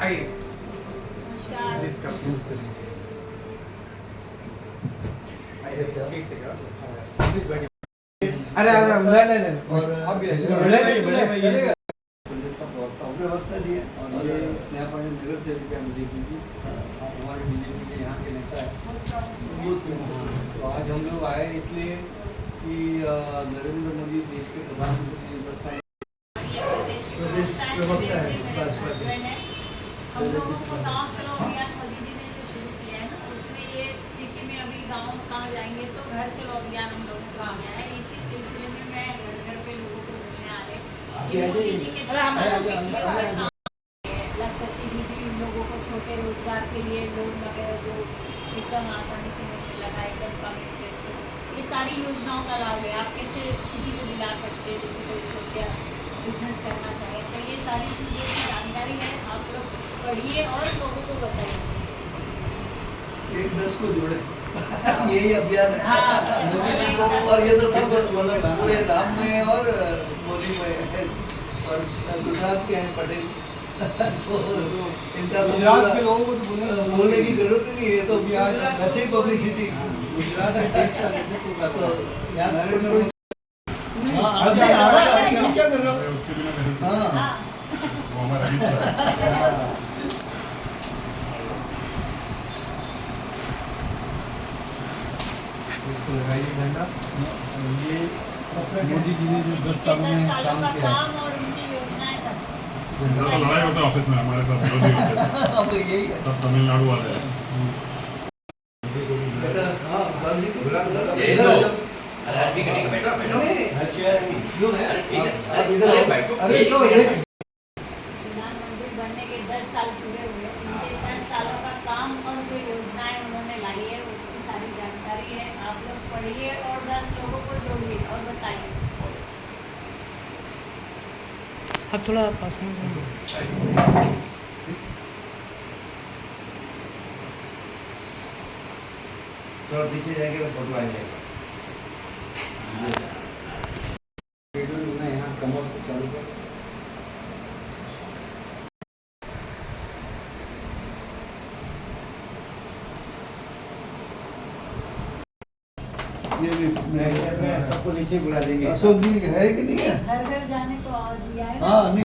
आइए नमस्कार। Please come एक सेकंड प्लीज बैठिए। अरे अरे नहीं और अब भी चलेगा। पुलिस का प्रवक्ता हूँ व्यवस्था दी है और ये स्नेहा पांडे नगर सेवक है बीजेपी की। आप हमारे बीजेपी के यहाँ के नेता है। तो आज हम लोग आए इसलिए कि नरेंद्र मोदी देश के प्रधानमंत्री हैं, 10 साल प्रदेश प्रवक्ता है भाजपा के। हम लोगों को गाँव चलो अभियान मोदी जी ने जो शुरू किया है ना, उसमें ये सिटी में अभी गाँव कहाँ जाएंगे तो घर चलो अभियान हम लोगों को आ गया है। इसी सिलसिले में मैं घर घर पे लोगों को मिलने आ रहे ये मोदी जी के लखपति दीदी लोगों को छोटे रोजगार के लिए लोन वगैरह जो एकदम आसानी से मिलने लगा, एकदम कम इंटरेस्ट पे, ये सारी योजनाओं का लाभ है। आप कैसे किसी को दिला सकते हैं जैसे कोई छोटा बिजनेस करना चाहे, तो ये सारी चीज़ों की जानकारी है। आप लोग पढ़िए और लोगों को बताइए। 1-10 को जोड़े यही अभियान है। हाँ। और ये तो सब मतलब पूरे राम में और मोदी में है। और गुजरात के हैं पटेल तो इनका तो गुजरात के लोगों को तो बोलने की जरूरत ही नहीं है, तो भी आज वैसे ही पब्लिसिटी गुजरात में देश का नेतृत्व कर रहा तो है। यहाँ नरेंद्र मोदी हाँ अभी आ रहा है, अभी क्या कर रहे हो? उसके बिना नहीं चलता। हाँ हाँ, वो हमारा हिस्सा है। इसको लगाइए झंडा। ये मोदी जी ने जो 10 10 सालों का काम और उनकी योजनाएं सब। मेरा तो लड़ाई होता है ऑफिस में, हमारे साथ विरोधी होते हैं, अब तो यही है सब तमिलनाडु वाले हैं। बेटा। हाँ गांधी को ये इधर लो। आ जाओ। अरे आदमी कहीं का बैठो बैठो। नहीं, हर चेयर है। क्यों है? इधर- आप इधर आओ। बैठो। अरे तो ये प्रधानमंत्री बनने के 10 साल पूरे हुए। उनके 10 सालों का काम और जो योजनाएं उन्होंने लाई है उसकी सारी जानकारी है। आप लोग पढ़िए और 10 लोगों को जोड़िए और बताइए। अब थोड़ा पास में थोड़ा पीछे जाएंगे तो फोटो आ जाएगा। यहाँ कमर से चालू कर। ये भी सबको नीचे बुला देंगे। अशोक जी है कि नहीं है? घर घर जाने को आवाज दिया है ना? हाँ नहीं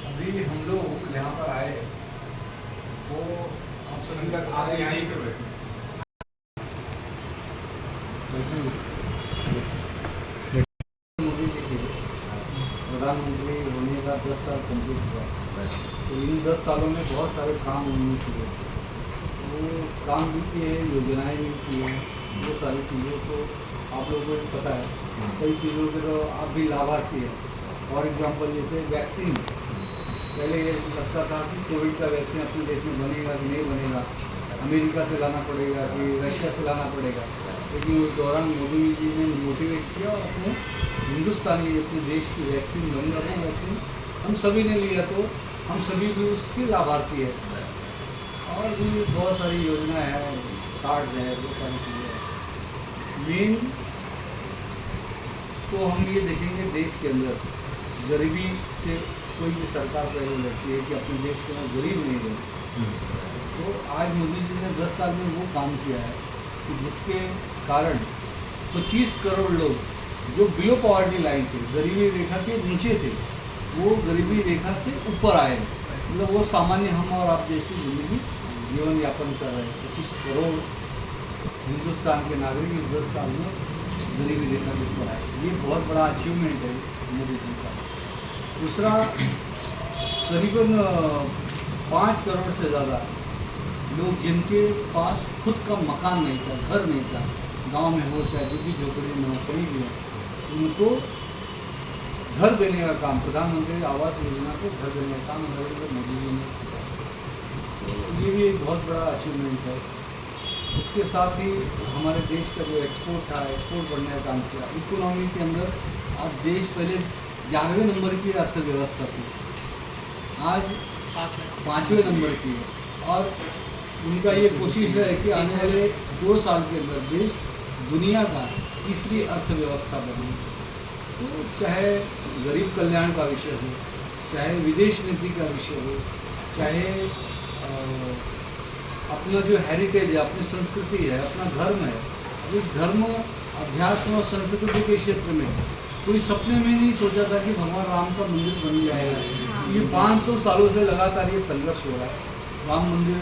अभी हम लोग यहाँ पर आए वो आप सभी का आप यहीं पे बैठो। मोदी जी के प्रधानमंत्री होने का 10 साल कंप्लीट हुआ। तो इन 10 सालों में बहुत सारे काम उन्होंने किए। वो काम भी किए, योजनाएं भी की हैं। वो सारी चीज़ों को आप लोगों को भी पता है। कई चीज़ों के तो आप भी लाभार्थी हैं। फॉर एग्जांपल जैसे वैक्सीन, पहले ये लगता था कि कोविड का वैक्सीन अपने देश में बनेगा कि नहीं बनेगा, अमेरिका से लाना पड़ेगा कि रशिया से लाना पड़ेगा। लेकिन उस दौरान मोदी जी ने मोटिवेट किया और अपने हिंदुस्तानी अपने देश की वैक्सीन बनी और वो वैक्सीन हम सभी ने लिया, तो हम सभी भी उसके लाभार्थी है। और भी बहुत सारी योजनाएं हैं, कार्ड है, बहुत सारी चीज़ें हैं। मेन तो हम ये देखेंगे देश के अंदर गरीबी से कोई भी सरकार पहले लड़ती है कि अपने देश के अंदर गरीब नहीं रहे। तो आज मोदी जी ने 10 साल में वो काम किया है कि जिसके कारण 25 करोड़ लोग जो बिलो पॉवर्टी लाइन थे, गरीबी रेखा के नीचे थे, वो गरीबी रेखा से ऊपर आए। मतलब वो सामान्य हम और आप जैसी ज़िंदगी जीवन यापन कर रहे हैं। 25 करोड़ हिंदुस्तान के नागरिक इस 10 साल में गरीबी रेखा के ऊपर आए। ये बहुत बड़ा अचीवमेंट है मोदी जी का। दूसरा, करीबन 5 करोड़ से ज़्यादा लोग जिनके पास खुद का मकान नहीं था, घर नहीं था, गांव में हो चाहे झुग्गी झोपड़ी में हो, कहीं भी हो, उनको घर देने का काम प्रधानमंत्री आवास योजना से घर देने का काम नरेंद्र मोदी जी ने किया। तो ये भी एक बहुत बड़ा अचीवमेंट है। उसके साथ ही हमारे देश का जो एक्सपोर्ट था, एक्सपोर्ट बढ़ने का काम किया। इकोनॉमी के अंदर आज देश पहले 11वें नंबर की अर्थव्यवस्था थी, आज 5वें नंबर की है। और उनका ये कोशिश है कि आने वाले 2 साल के अंदर देश दुनिया का तीसरी अर्थव्यवस्था बने। तो चाहे गरीब कल्याण का विषय हो, चाहे विदेश नीति का विषय हो, चाहे अपना जो हेरिटेज है, अपनी संस्कृति है, अपना धर्म है। अभी धर्म, अध्यात्म और संस्कृति के क्षेत्र में कोई सपने में नहीं सोचा था कि भगवान राम का मंदिर बन जाएगा। ये 500 सालों से लगातार ये संघर्ष हो रहा है। राम मंदिर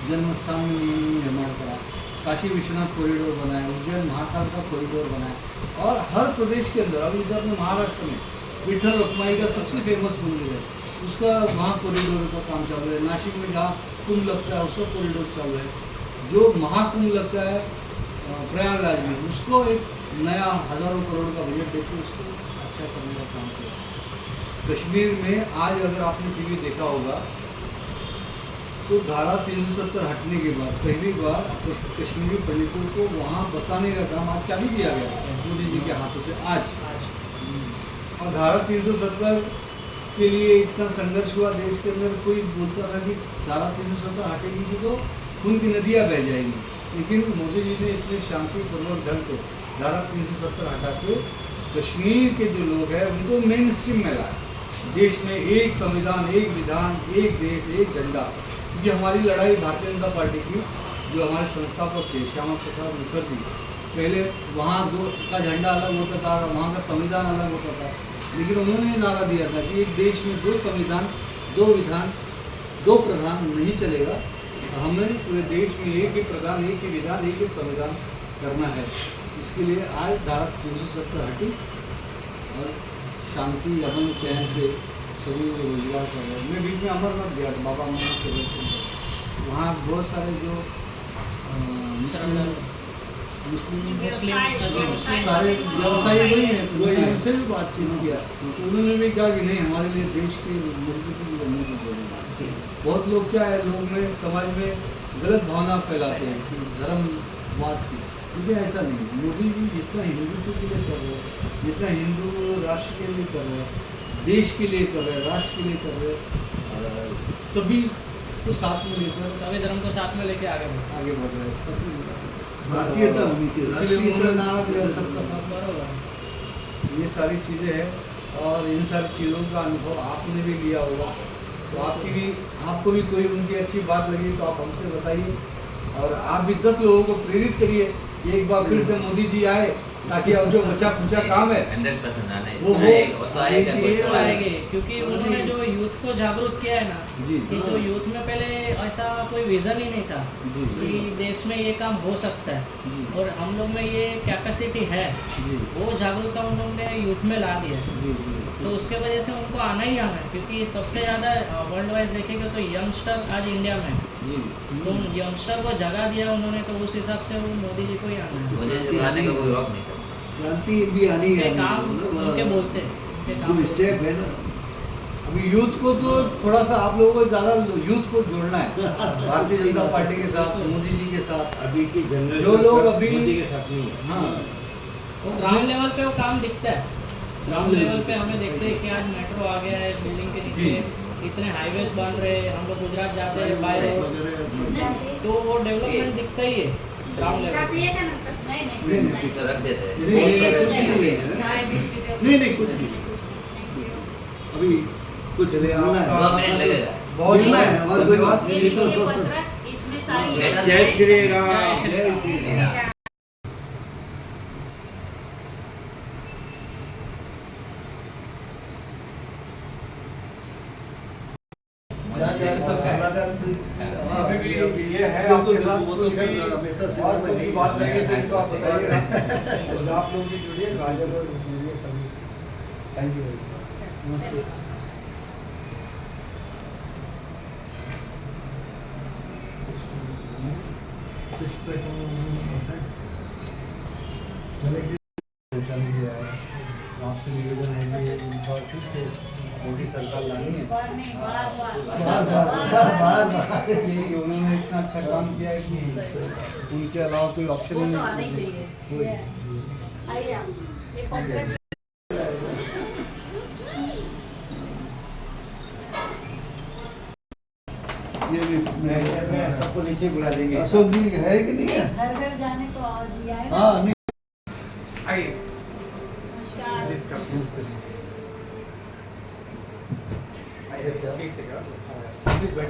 जन्म स्थान में उन्होंने निर्माण करा, काशी विश्वनाथ कॉरिडोर बनाया, उज्जैन महाकाल का कॉरिडोर बनाया, और हर प्रदेश के अंदर, अभी जैसे अपने महाराष्ट्र में विठल रखुमाई का सबसे फेमस मंदिर है, उसका वहाँ कॉरिडोर का काम चालू है। नासिक में जहाँ कुंभ लगता है उसका कॉरिडोर चालू है। जो महाकुंभ लगता है प्रयागराज में, उसको एक नया हज़ारों करोड़ का बजट देकर उसको अच्छा करने का काम किया। कश्मीर में आज अगर आपने टीवी देखा होगा तो धारा 370 हटने के बाद पहली बार कश्मीरी पंडितों को वहाँ बसाने का काम आज चालू किया गया मोदी जी के हाथों से आज। और धारा 370 के लिए इतना संघर्ष हुआ देश के अंदर। कोई बोलता था कि धारा 370 हटेगी कि तो खून की नदियाँ बह जाएंगी, लेकिन मोदी जी ने इतने शांतिपूर्वक ढंग से धारा 370 हटा के कश्मीर के जो लोग हैं उनको मेन स्ट्रीम में लाया। देश में एक संविधान, एक विधान, एक देश, एक झंडा। क्योंकि हमारी लड़ाई भारतीय जनता पार्टी की, जो हमारे संस्थापक थे श्यामा प्रसाद मुखर्जी, पहले वहाँ दो का झंडा अलग होता था, वहाँ का संविधान अलग होता था, लेकिन उन्होंने नारा दिया था कि एक देश में 2 संविधान, 2 विधान, 2 प्रधान नहीं चलेगा। हमें पूरे देश में एक ही प्रधान, एक ही विधान, एक ही संविधान करना है। इसके लिए आज धारा 370 हटी और शांति, अमन, चैन से सभी रोजगार कर रहे हैं। मैं बीच में अमरनाथ गया था बाबा अमरनाथ के दर्शन कर। वहाँ बहुत सारे जो मुस्लिम सारे व्यवसायी वही हैं, तो मैंने उनसे भी बातचीत किया तो उन्होंने भी कहा कि नहीं, हमारे लिए देश की मजबूती करने की जरूरत है। बहुत लोग क्या है, लोग में समाज में गलत भावना फैलाते हैं कि धर्मवाद की, क्योंकि ऐसा नहीं। मोदी जी जितना हिंदुत्व के लिए कर रहे हैं, जितना हिंदू राष्ट्र के लिए कर रहे हैं, देश के लिए कर रहे हैं, राष्ट्र के लिए कर रहे हैं, सभी को साथ में लेकर, सभी धर्म को साथ में लेके आगे बढ़ रहे हैं। भारतीयता होनी चाहिए, इसलिए उन्होंने राष्ट्रीयता नारा दिया सबका साथ बरोबर। ये सारी चीज़ें हैं और इन सारी चीज़ों का अनुभव आपने भी लिया होगा, तो आपको भी कोई उनकी अच्छी बात लगी तो आप हमसे बताइए, और आप भी 10 लोगों को प्रेरित करिए कि एक बार फिर से मोदी जी आए, ताकि अब जो बचा कुचा काम है 100% आना है। वो तो आएगा, चाहिए, आएंगे, क्योंकि उन्होंने जो यूथ को जागरूक किया है ना, जी। कि जो यूथ में पहले ऐसा कोई विजन ही नहीं था जी, जी। कि देश में ये काम हो सकता है जी। और हम लोग में ये कैपेसिटी है, जी वो जागरूकता उन्होंने यूथ में ला दी है। जी जी तो उसके वजह से उनको आना ही आना है, क्योंकि सबसे ज़्यादा वर्ल्ड वाइज देखेंगे तो यंगस्टर आज इंडिया में है। जी तो यंगस्टर को जगह दिया उन्होंने, तो उस हिसाब से वो मोदी जी को ही आना है। मुझे जो आने का कोई रोक नहीं सकता। क्रांति भी आनी है। उनके काम उनके बोलते हैं, उनके काम जो स्टेप है ना, अभी यूथ को तो थोड़ा सा आप लोगों को ज़्यादा यूथ को जोड़ना है भारतीय जनता पार्टी के साथ, मोदी जी के साथ। अभी की जनरेशन जो लोग अभी मोदी के साथ नहीं है। हाँ, वो ग्राउंड लेवल पे वो काम दिखता है। ग्राउंड level लेवल पे पे हमें देखते हैं कि आज मेट्रो आ गया है, बिल्डिंग के नीचे इतने हाईवेज बन रहे हैं, हम लोग गुजरात जाते हैं बाय रोड, तो वो डेवलपमेंट दिखता ही है ग्राउंड लेवल पे। नहीं, तो रख देते हैं। नहीं कुछ नहीं। अभी कुछ चलिए, बोलना है। 2 मिनट लगेगा। बहुत मिलना है, हमारा कोई बात नहीं ये तो पत्र इसमें सारी जय श्री राम। जय श्री राम। अभी भी ये है आपके साथ कुछ भी और कोई भी बात लगे तो इनको आप बताइएगा। तो आप लोग भी जुड़िए, गाजर और जुड़िए सभी। Thank you very much. नमस्ते। आपसे निवेदन है कि एक बार फिर से मोदी सरकार लानी है। बार यही उन्होंने इतना अच्छा काम किया है कि उनके अलावा कोई ऑप्शन ही नहीं। ये भी मैं सबको नीचे बुला देंगे। अशोक जी है कि नहीं है? घर घर जाने को आ दिया है। हाँ नहीं। आइए नमस्कार। एक सेकंड प्लीज बैठिए